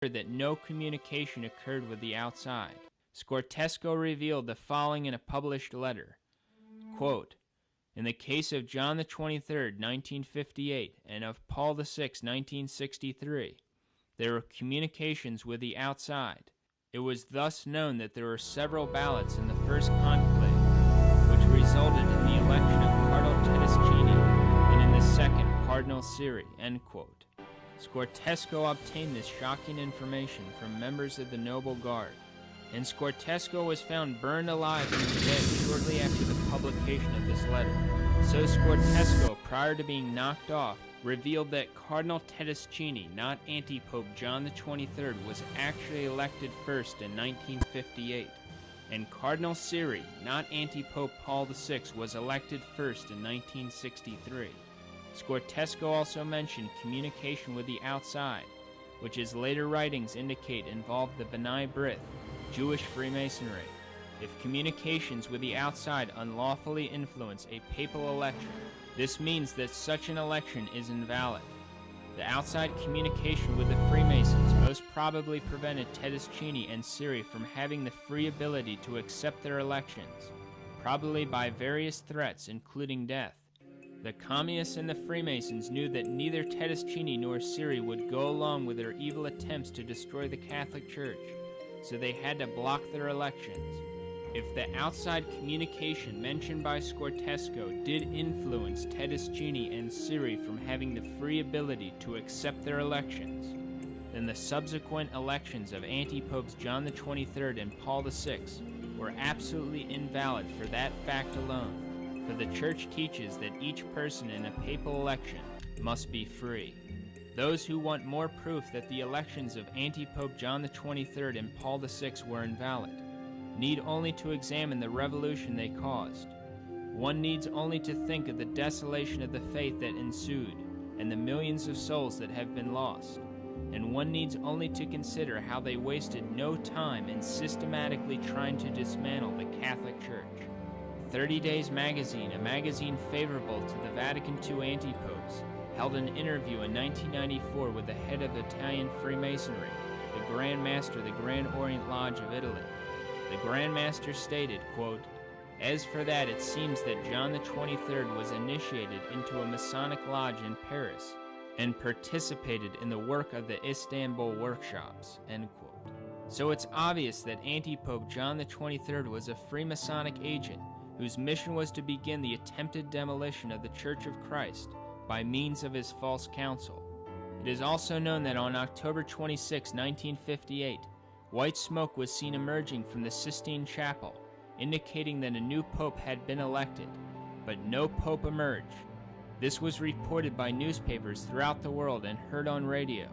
that no communication occurred with the outside. Scortesco revealed the following in a published letter. Quote, in the case of John the 23rd, 1958, and of Paul the 6th, 1963, there were communications with the outside. It was thus known that there were several ballots in the first conclave, which resulted in the election of Cardinal Tedeschini, and in the second, Cardinal Siri, end quote. Scortesco obtained this shocking information from members of the Noble Guard, and Scortesco was found burned alive in his bed shortly after the publication of this letter. So Scortesco, prior to being knocked off, revealed that Cardinal Tedeschini, not Antipope John the 23rd, was actually elected first in 1958, and Cardinal Siri, not Antipope Paul VI, was elected first in 1963. Scortesco also mentioned communication with the outside, which his later writings indicate involved the B'nai B'rith, Jewish Freemasonry. If communications with the outside unlawfully influence a papal election, this means that such an election is invalid. The outside communication with the Freemasons most probably prevented Tedeschini and Siri from having the free ability to accept their elections, probably by various threats, including death. The Communists and the Freemasons knew that neither Tedeschini nor Siri would go along with their evil attempts to destroy the Catholic Church, so they had to block their elections. If the outside communication mentioned by Scortesco did influence Tedeschini and Siri from having the free ability to accept their elections, then the subsequent elections of Antipopes John the 23rd and Paul VI were absolutely invalid for that fact alone. For the Church teaches that each person in a papal election must be free. Those who want more proof that the elections of Antipope John the 23rd and Paul VI were invalid need only to examine the revolution they caused. One needs only to think of the desolation of the faith that ensued and the millions of souls that have been lost. And one needs only to consider how they wasted no time in systematically trying to dismantle the Catholic Church. 30 Days magazine, a magazine favorable to the Vatican II antipopes, held an interview in 1994 with the head of Italian Freemasonry, the Grand Master of the Grand Orient Lodge of Italy. The Grand Master stated, quote, as for that, it seems that John the 23rd was initiated into a Masonic lodge in Paris and participated in the work of the Istanbul workshops, end quote. So it's obvious that Antipope John the 23rd was a Freemasonic agent whose mission was to begin the attempted demolition of the Church of Christ by means of his false counsel. It is also known that on October 26, 1958, white smoke was seen emerging from the Sistine Chapel, indicating that a new pope had been elected, but no pope emerged. This was reported by newspapers throughout the world and heard on radio.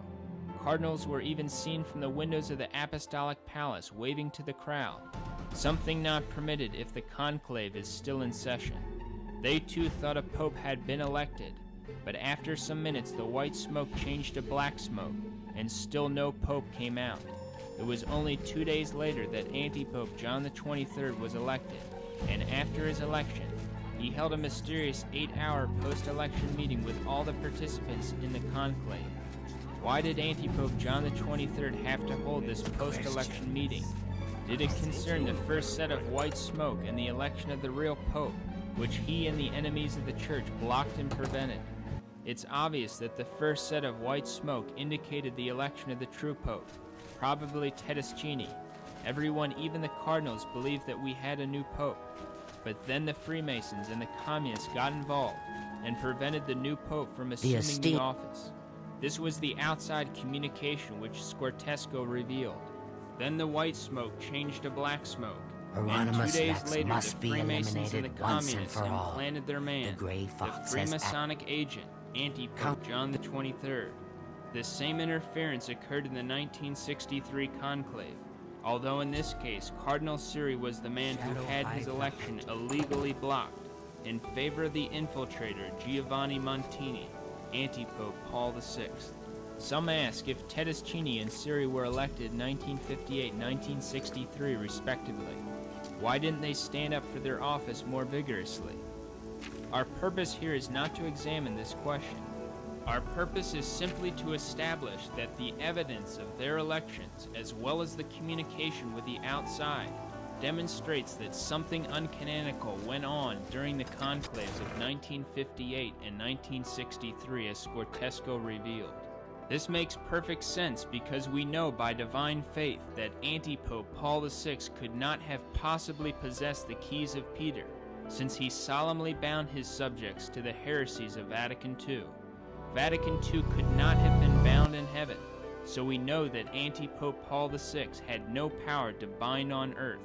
Cardinals were even seen from the windows of the Apostolic Palace waving to the crowd, something not permitted if the conclave is still in session. They too thought a pope had been elected, but after some minutes the white smoke changed to black smoke, and still no pope came out. It was only 2 days later that Antipope John the 23rd was elected, and after his election, he held a mysterious 8-hour post-election meeting with all the participants in the conclave. Why did Antipope John the 23rd have to hold this post-election meeting? Did it concern the first set of white smoke and the election of the real pope, which he and the enemies of the church blocked and prevented? It's obvious that the first set of white smoke indicated the election of the true pope, probably Tedeschini. Everyone, even the cardinals, believed that we had a new pope. But then the Freemasons and the Communists got involved and prevented the new pope from assuming the office. This was the outside communication which Scortesco revealed. Then the white smoke changed to black smoke. And 2 days later, the Freemasons and the Communists implanted their man, the Freemasonic agent, Antipope John the 23rd. The same interference occurred in the 1963 conclave, although in this case, Cardinal Siri was the man who had his election illegally blocked in favor of the infiltrator Giovanni Montini, Antipope Paul VI. Some ask if Tedeschini and Siri were elected in 1958 and 1963 respectively. Why didn't they stand up for their office more vigorously? Our purpose here is not to examine this question. Our purpose is simply to establish that the evidence of their elections, as well as the communication with the outside, demonstrates that something uncanonical went on during the conclaves of 1958 and 1963, as Scortesco revealed. This makes perfect sense because we know by divine faith that Antipope Paul VI could not have possibly possessed the keys of Peter, since he solemnly bound his subjects to the heresies of Vatican II. Vatican II could not have been bound in heaven, so we know that Antipope Paul VI had no power to bind on earth,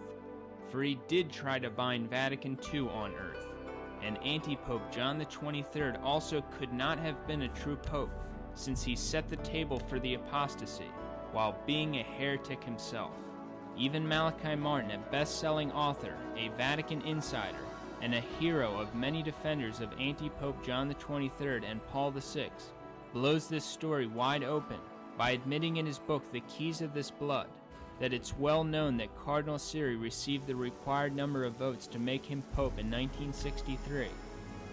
for he did try to bind Vatican II on earth, and Antipope John XXIII also could not have been a true pope, since he set the table for the apostasy, while being a heretic himself. Even Malachi Martin, a best-selling author, a Vatican insider, and a hero of many defenders of Antipope John XXIII and Paul VI, blows this story wide open by admitting in his book The Keys of This Blood that it's well known that Cardinal Siri received the required number of votes to make him pope in 1963,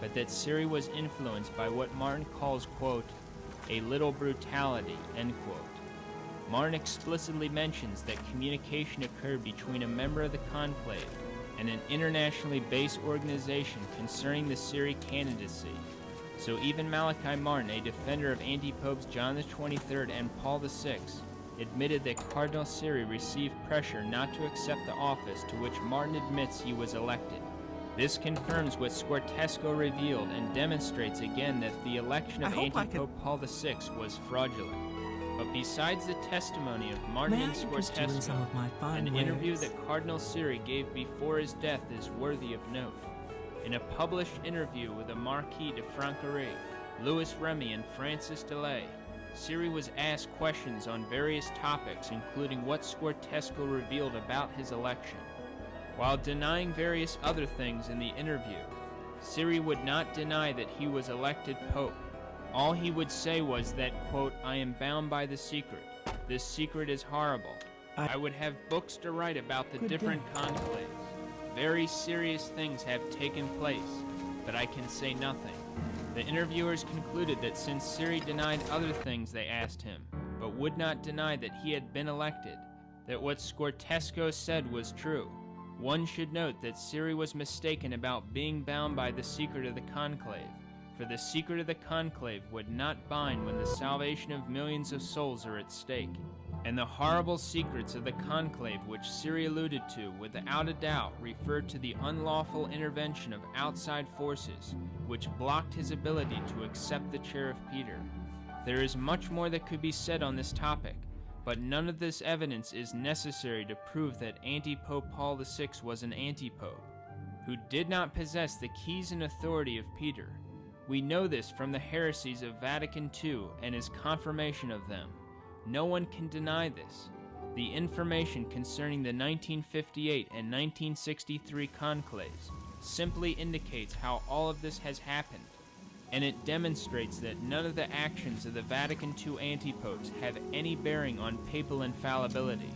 but that Siri was influenced by what Martin calls, quote, a little brutality, end quote. Martin explicitly mentions that communication occurred between a member of the conclave and an internationally based organization concerning the Siri candidacy. So even Malachi Martin, a defender of anti-popes John XXIII and Paul VI, admitted that Cardinal Siri received pressure not to accept the office to which Martin admits he was elected. This confirms what Scortesco revealed and demonstrates again that the election of Antipope Paul VI was fraudulent. But besides the testimony of Martin and Scortesco, an interview that Cardinal Siri gave before his death is worthy of note. In a published interview with the Marquis de Franquerie, Louis Remy, and Francis Delay, Siri was asked questions on various topics, including what Scortesco revealed about his election. While denying various other things in the interview, Siri would not deny that he was elected pope. All he would say was that, quote, I am bound by the secret. This secret is horrible. I would have books to write about the different conclaves. Very serious things have taken place, but I can say nothing. The interviewers concluded that since Siri denied other things they asked him, but would not deny that he had been elected, that what Scortesco said was true. One should note that Siri was mistaken about being bound by the secret of the conclave, for the secret of the conclave would not bind when the salvation of millions of souls are at stake. And the horrible secrets of the conclave which Siri alluded to, without a doubt, referred to the unlawful intervention of outside forces, which blocked his ability to accept the chair of Peter. There is much more that could be said on this topic, but none of this evidence is necessary to prove that Antipope Paul VI was an antipope, who did not possess the keys and authority of Peter. We know this from the heresies of Vatican II and his confirmation of them. No one can deny this. The information concerning the 1958 and 1963 conclaves simply indicates how all of this has happened, and it demonstrates that none of the actions of the Vatican II antipopes have any bearing on papal infallibility.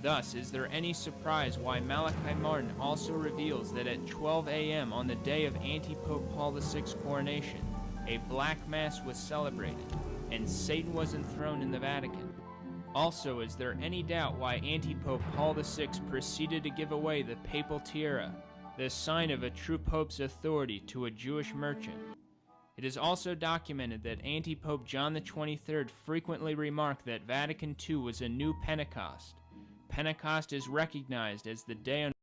Thus, is there any surprise why Malachi Martin also reveals that at 12 a.m. on the day of Antipope Paul VI's coronation, a black mass was celebrated, and Satan was enthroned in the Vatican? Also, is there any doubt why Antipope Paul VI proceeded to give away the papal tiara, the sign of a true pope's authority, to a Jewish merchant? It is also documented that Antipope John XXIII frequently remarked that Vatican II was a new Pentecost. Pentecost is recognized as the day on